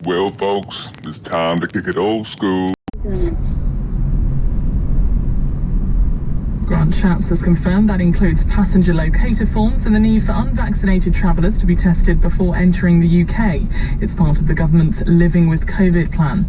Well, folks, it's time to kick it old school. Grant Shapps has confirmed that includes passenger locator forms and the need for unvaccinated travellers to be tested before entering the UK. It's part of the government's Living with COVID plan.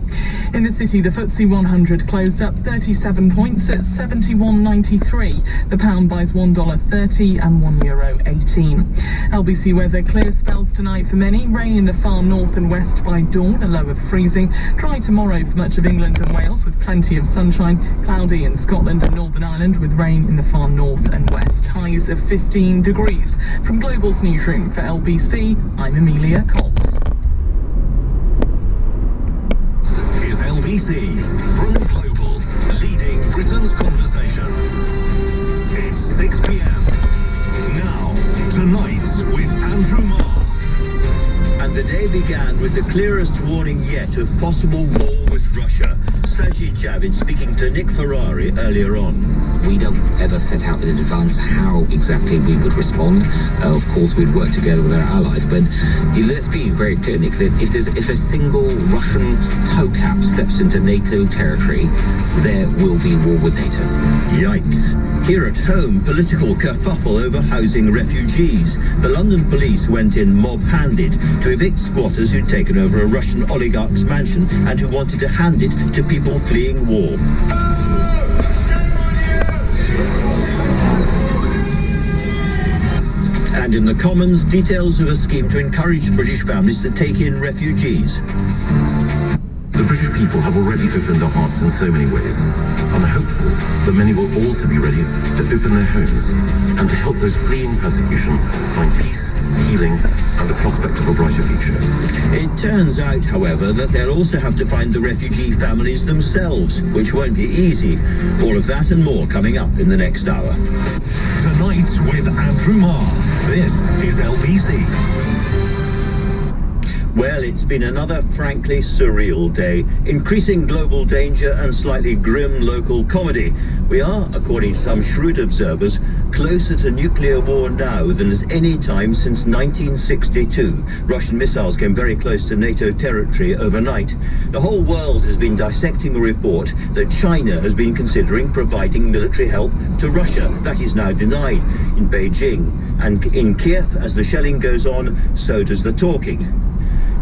In the city, the FTSE 100 closed up 37 points at 71.93. The pound buys $1.30 and €1.18. LBC weather: clear spells tonight for many. Rain in the far north and west by dawn, a low of freezing. Dry tomorrow for much of England and Wales with plenty of sunshine. Cloudy in Scotland and Northern Ireland with rain in the far north and west. Highs of 15 degrees. From Global's newsroom for LBC, I'm Amelia Coles. Is LBC from Global, leading Britain's conversation. It's 6 p.m. Now, tonight with Andrew Marr. And the day began with the clearest warning yet of possible war with Russia. Sajid Javid speaking to Nick Ferrari earlier on. We don't ever set out in advance how exactly we would respond. Of course, we'd work together with our allies, but let's be very clear, Nick, that if a single Russian toe cap steps into NATO territory, there will be war with NATO. Yikes. Here at home, political kerfuffle over housing refugees. The London police went in mob-handed to evict squatters who'd taken over a Russian oligarch's mansion and who wanted to hand it to people fleeing war. And in the Commons, details of a scheme to encourage British families to take in refugees. The British people have already opened their hearts in so many ways. I'm hopeful that many will also be ready to open their homes and to help those fleeing persecution find peace, healing, and the prospect of a brighter future. It turns out, however, that they'll also have to find the refugee families themselves, which won't be easy. All of that and more coming up in the next hour. Tonight with Andrew Marr. This is LBC. Well, it's been another frankly surreal day. Increasing global danger and slightly grim local comedy. We are, according to some shrewd observers, closer to nuclear war now than at any time since 1962. Russian missiles came very close to NATO territory overnight. The whole world has been dissecting a report that China has been considering providing military help to Russia. That is now denied in Beijing. And in Kiev, as the shelling goes on, so does the talking.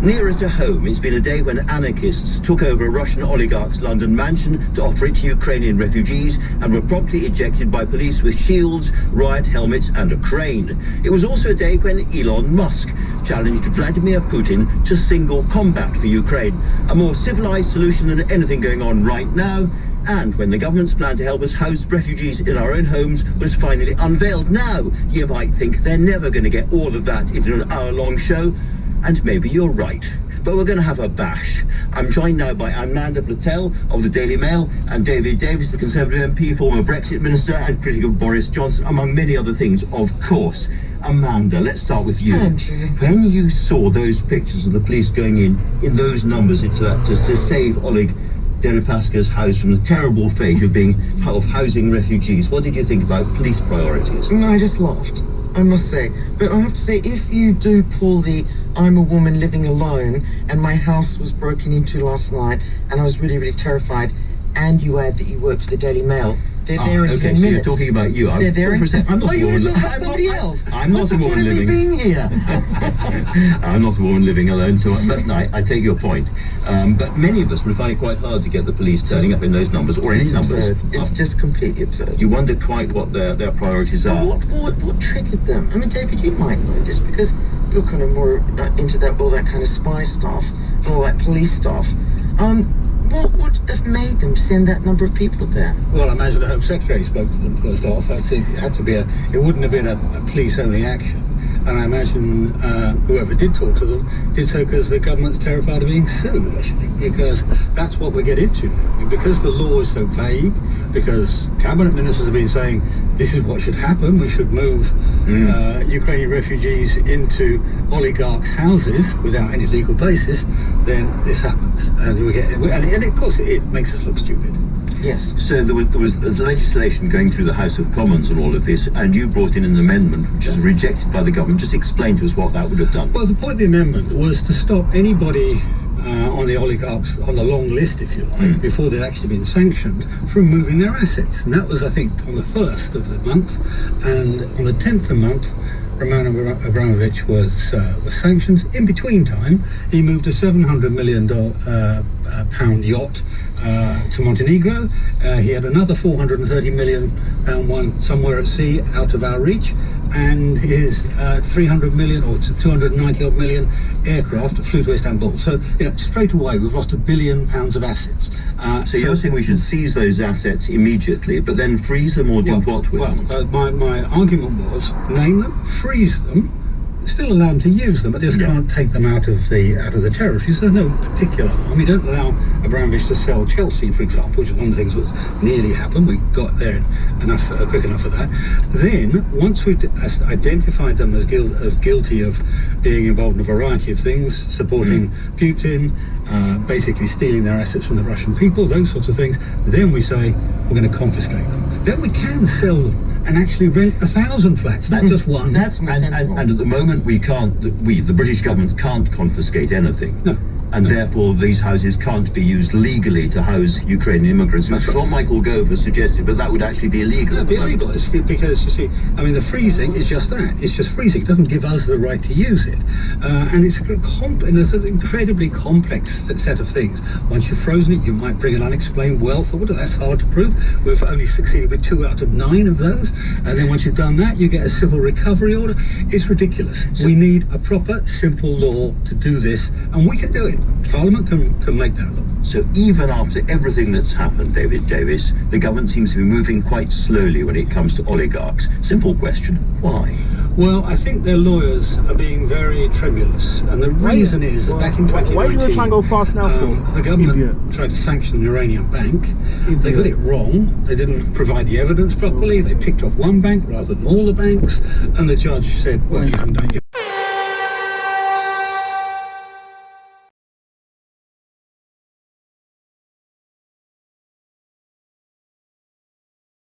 Nearer to home, it's been a day when anarchists took over a Russian oligarch's London mansion to offer it to Ukrainian refugees and were promptly ejected by police with shields, riot helmets and a crane. It was also a day when Elon Musk challenged Vladimir Putin to single combat for Ukraine, a more civilized solution than anything going on right now. And when the government's plan to help us house refugees in our own homes was finally unveiled. Now, you might think they're never going to get all of that into an hour-long show. And maybe you're right, but we're going to have a bash. I'm joined now by Amanda Platel of the Daily Mail and David Davis, the Conservative MP, former Brexit Minister and critic of Boris Johnson, among many other things, of course. Amanda, let's start with you. Andrew. When you saw those pictures of the police going in those numbers into that to save Oleg Deripaska's house from the terrible fate of housing refugees, what did you think about police priorities? No, I just laughed, I must say. But I have to say, if you do pull the I'm a woman living alone and my house was broken into last night and I was really, really terrified, and you add that you work for the Daily Mail, they're there in 10 minutes. So you're talking about you. They're there in 10 minutes. Oh, you want to talk about somebody else? I'm not a woman living. What's the point of me being here? I'm not a woman living alone, so but no, I take your point. But many of us would find it quite hard to get the police turning up in those numbers or any numbers. Absurd. It's just completely absurd. You wonder quite what their priorities are. What triggered them? I mean, David, you might know this because you're kind of more into all that kind of spy stuff, all that police stuff. What would have made them send that number of people there? Well, I imagine the Home Secretary spoke to them first off. It wouldn't have been a police-only action. And I imagine whoever did talk to them did so because the government's terrified of being sued, actually, because that's what we get into now. Because the law is so vague, because cabinet ministers have been saying this is what should happen, we should move Ukrainian refugees into oligarchs' houses without any legal basis, then this happens. And of course it makes us look stupid. Yes. So there was legislation going through the House of Commons on all of this, and you brought in an amendment which was rejected by the government. Just explain to us what that would have done. Well, the point of the amendment was to stop anybody on the oligarchs on the long list, if you like, before they'd actually been sanctioned from moving their assets. And that was, I think, on the 1st of the month. And on the 10th of the month, Roman Abramovich was sanctioned. In between time, he moved a $700 million pound yacht to Montenegro. He had another £430 million one somewhere at sea out of our reach, and his 300 million or 290 odd million aircraft flew to Istanbul. So straight away we've lost £1 billion of assets. So you're saying we should seize those assets immediately, but then freeze them or do what with them? My argument was name them, freeze them, still allow them to use them, but just can't take them out of the territories. There's no particular harm. You don't allow Abramovich to sell Chelsea, for example, which is one of the things that nearly happened. We got there quick enough for that. Then, once we'd identified them as guilty of being involved in a variety of things, supporting Putin, basically stealing their assets from the Russian people, those sorts of things, then we say we're going to confiscate them. Then we can sell them and actually rent 1,000 flats, not just one. That's more sensible. And at the moment the British government can't confiscate anything. No. And therefore these houses can't be used legally to house Ukrainian immigrants, which is what Michael Gove has suggested, but that would actually be illegal. No, it'd be illegal. It's because, you see, I mean, the freezing is just that. It's just freezing. It doesn't give us the right to use it. And it's an incredibly complex set of things. Once you've frozen it, you might bring an unexplained wealth order. That's hard to prove. We've only succeeded with 2 out of 9 of those. And then once you've done that, you get a civil recovery order. It's ridiculous. So we need a proper, simple law to do this, and we can do it. Parliament can make that law. So even after everything that's happened, David Davis, the government seems to be moving quite slowly when it comes to oligarchs. Simple question, why? Well, I think their lawyers are being very tremulous, and the reason is that back in 2019... Why are you trying to go fast now for? The government tried to sanction an Iranian bank. They got it wrong. They didn't provide the evidence properly. They picked off one bank rather than all the banks, and the judge said, well, you haven't done your